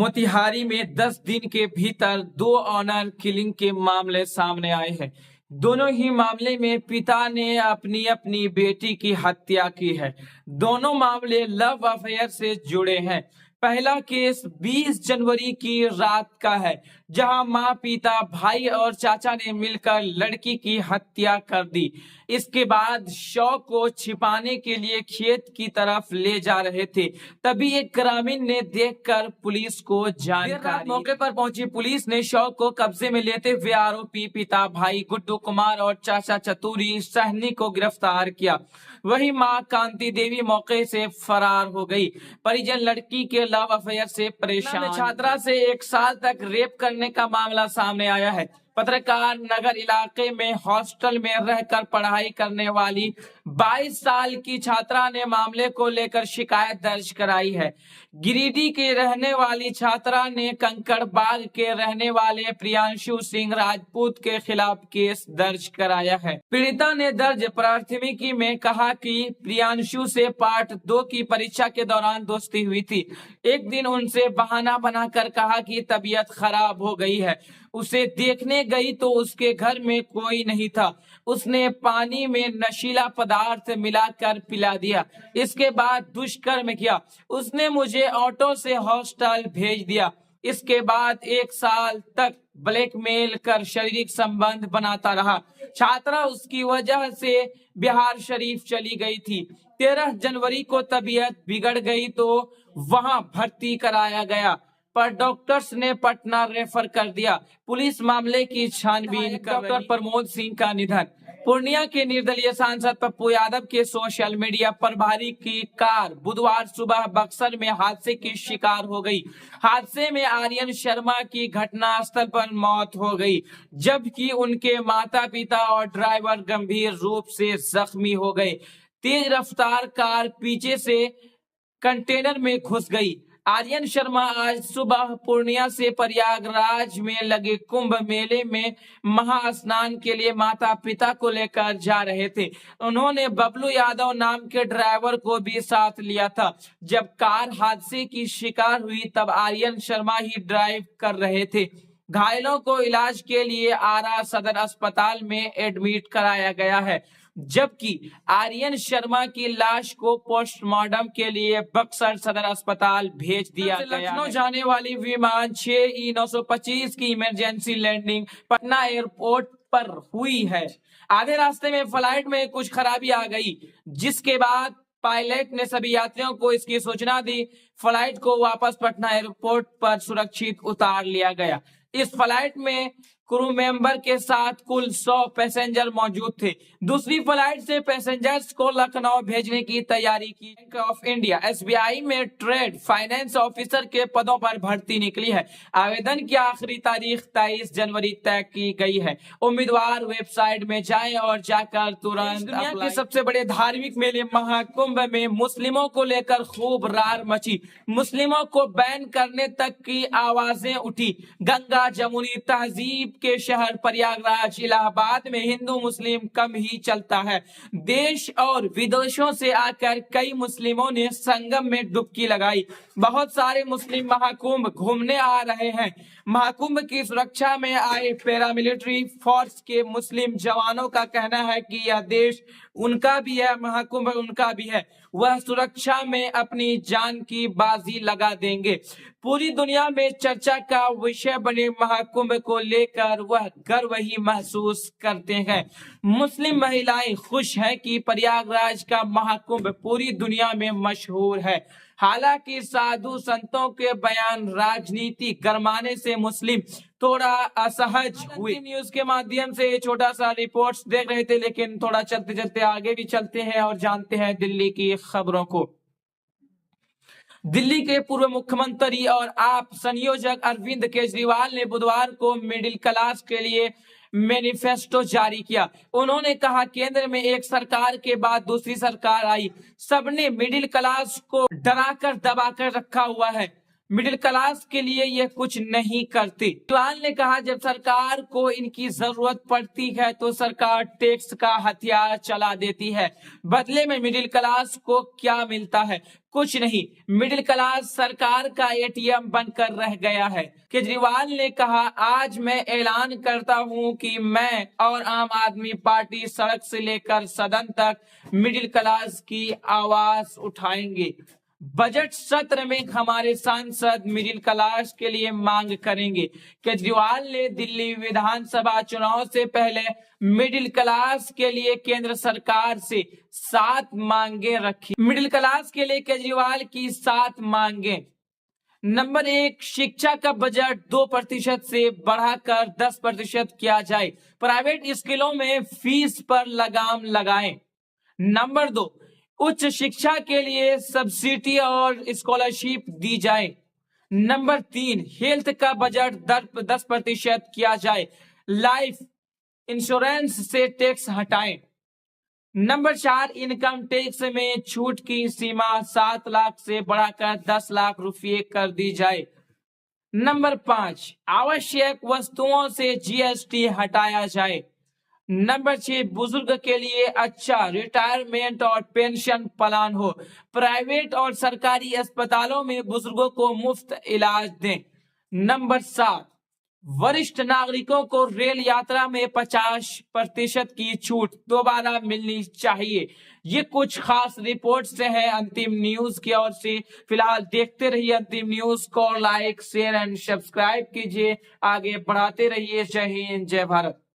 मोतिहारी में 10 दिन के भीतर 2 ऑनर किलिंग के मामले सामने आए हैं। दोनों ही मामले में पिता ने अपनी अपनी बेटी की हत्या की है। दोनों मामले लव अफेयर से जुड़े हैं। पहला केस 20 जनवरी की रात का है, जहां मां, पिता, भाई और चाचा ने मिलकर लड़की की हत्या कर दी। इसके बाद शव को छिपाने के लिए खेत की तरफ ले जा रहे थे, तभी एक ग्रामीण ने देखकर पुलिस को जानकारी। मौके पर पहुंची पुलिस ने शव को कब्जे में लेते हुए आरोपी पिता, भाई गुड्डू कुमार और चाचा चतुरी सहनी को गिरफ्तार किया। वही मां कांति देवी मौके से फरार हो गई। परिजन लड़की के लव अफेयर से परेशान। छात्रा से 1 साल तक रेप करने का मामला सामने आया है। पत्रकार नगर इलाके में हॉस्टल में रहकर पढ़ाई करने वाली 22 साल की छात्रा ने मामले को लेकर शिकायत दर्ज कराई है। गिरिडीह के रहने वाली छात्रा ने कंकड़बाग के रहने वाले प्रियांशु सिंह राजपूत के खिलाफ केस दर्ज कराया है। पीड़िता ने दर्ज प्राथमिकी में कहा कि प्रियांशु से पार्ट 2 की परीक्षा के दौरान दोस्ती हुई थी। एक दिन उनसे बहाना बनाकर कहा कि तबीयत खराब हो गई है। उसे देखने गई तो उसके घर में कोई नहीं था। उसने पानी में नशीला पदार्थ मिलाकर पिला दिया। इसके बाद दुष्कर्म किया। उसने मुझे ऑटो से हॉस्टल भेज दिया। इसके बाद 1 साल तक ब्लैकमेल कर शारीरिक संबंध बनाता रहा। छात्रा उसकी वजह से बिहार शरीफ चली गई थी। 13 जनवरी को तबीयत बिगड़ गई तो वहां भर्ती कराया गया, पर डॉक्टर्स ने पटना रेफर कर दिया। पुलिस मामले की छानबीन कर रही है। डॉक्टर प्रमोद सिंह का निधन। पूर्णिया के निर्दलीय सांसद पप्पू यादव के सोशल मीडिया प्रभारी की कार बुधवार सुबह बक्सर में हादसे की शिकार हो गई। हादसे में आर्यन शर्मा की घटनास्थल पर मौत हो गई, जबकि उनके माता पिता और ड्राइवर गंभीर रूप से जख्मी हो गए। तेज रफ्तार कार पीछे से कंटेनर में घुस गई। आर्यन शर्मा आज सुबह पूर्णिया से प्रयागराज में लगे कुंभ मेले में महास्नान के लिए माता पिता को लेकर जा रहे थे। उन्होंने बबलू यादव नाम के ड्राइवर को भी साथ लिया था। जब कार हादसे की शिकार हुई तब आर्यन शर्मा ही ड्राइव कर रहे थे। घायलों को इलाज के लिए आरा सदर अस्पताल में एडमिट कराया गया है, जबकि आर्यन शर्मा की लाश को पोस्टमार्टम के लिए बक्सर सदर अस्पताल भेज दिया गया। लखनऊ जाने वाली विमान 6E925 की इमरजेंसी लैंडिंग पटना एयरपोर्ट पर हुई है। आधे रास्ते में फ्लाइट में कुछ खराबी आ गई, जिसके बाद पायलट ने सभी यात्रियों को इसकी सूचना दी। फ्लाइट को वापस पटना एयरपोर्ट पर सुरक्षित उतार लिया गया। इस फ्लाइट में क्रू मेंबर के साथ कुल 100 पैसेंजर मौजूद थे। दूसरी फ्लाइट से पैसेंजर्स को लखनऊ भेजने की तैयारी की। बैंक ऑफ इंडिया SBI में ट्रेड फाइनेंस ऑफिसर के पदों पर भर्ती निकली है। आवेदन की आखिरी तारीख 23 जनवरी तय की गई है। उम्मीदवार वेबसाइट में जाएं और जाकर तुरंत। दुनिया के सबसे बड़े धार्मिक मेले महाकुंभ में मुस्लिमों को लेकर खूब रार मची। मुस्लिमों को बैन करने तक की आवाजें उठी। गंगा जमुनी तहजीब के शहर प्रयागराज इलाहाबाद में हिंदू मुस्लिम कम ही चलता है। देश और विदेशों से आकर कई मुस्लिमों ने संगम में डुबकी लगाई। बहुत सारे मुस्लिम महाकुंभ घूमने आ रहे हैं। महाकुंभ की सुरक्षा में आए पैरामिलिट्री फोर्स के मुस्लिम जवानों का कहना है कि यह देश उनका भी है, महाकुंभ उनका भी है। वह सुरक्षा में अपनी जान की बाजी लगा देंगे। पूरी दुनिया में चर्चा का विषय बने महाकुंभ को लेकर वह गर्व ही महसूस करते हैं। मुस्लिम महिलाएं खुश हैं कि प्रयागराज का महाकुंभ पूरी दुनिया में मशहूर है। हालांकि साधु संतों के बयान राजनीति गरमाने से मुस्लिम थोड़ा असहज हुए। न्यूज के माध्यम से छोटा सा रिपोर्ट्स देख रहे थे, लेकिन थोड़ा चलते चलते आगे भी चलते हैं और जानते हैं दिल्ली की खबरों को। दिल्ली के पूर्व मुख्यमंत्री और आप संयोजक अरविंद केजरीवाल ने बुधवार को मिडिल क्लास के लिए मैनिफेस्टो जारी किया। उन्होंने कहा, केंद्र में एक सरकार के बाद दूसरी सरकार आई, सबने मिडिल क्लास को डराकर दबाकर रखा हुआ है। मिडिल क्लास के लिए ये कुछ नहीं करती। केजरीवाल ने कहा जब सरकार को इनकी जरूरत पड़ती है तो सरकार टैक्स का हथियार चला देती है, बदले में मिडिल क्लास को क्या मिलता है? कुछ नहीं। मिडिल क्लास सरकार का एटीएम बनकर रह गया है। केजरीवाल ने कहा आज मैं ऐलान करता हूं कि मैं और आम आदमी पार्टी सड़क से लेकर सदन तक मिडिल क्लास की आवाज उठाएंगे। बजट सत्र में हमारे सांसद मिडिल क्लास के लिए मांग करेंगे। केजरीवाल ने दिल्ली विधानसभा चुनाव से पहले मिडिल क्लास के लिए केंद्र सरकार से 7 मांगे रखी। मिडिल क्लास के लिए केजरीवाल की 7 मांगे। नंबर 1, शिक्षा का बजट 2% से बढ़ाकर 10% किया जाए। प्राइवेट स्कूलों में फीस पर लगाम लगाएं। नंबर 2, उच्च शिक्षा के लिए सब्सिडी और स्कॉलरशिप दी जाए। नंबर 3, हेल्थ का बजट 10% किया जाए। लाइफ इंश्योरेंस से टैक्स हटाएं। नंबर 4, इनकम टैक्स में छूट की सीमा 7 लाख से बढ़ाकर 10 लाख रुपए कर दी जाए। नंबर 5, आवश्यक वस्तुओं से जीएसटी हटाया जाए। नंबर 6, बुजुर्ग के लिए अच्छा रिटायरमेंट और पेंशन प्लान हो। प्राइवेट और सरकारी अस्पतालों में बुजुर्गों को मुफ्त इलाज दें। नंबर 7, वरिष्ठ नागरिकों को रेल यात्रा में 50% की छूट दोबारा मिलनी चाहिए। ये कुछ खास रिपोर्ट से है अंतिम न्यूज की ओर से। फिलहाल देखते रहिए अंतिम न्यूज को, लाइक शेयर एंड सब्सक्राइब कीजिए, आगे बढ़ाते रहिए। जय हिंद, जय भारत।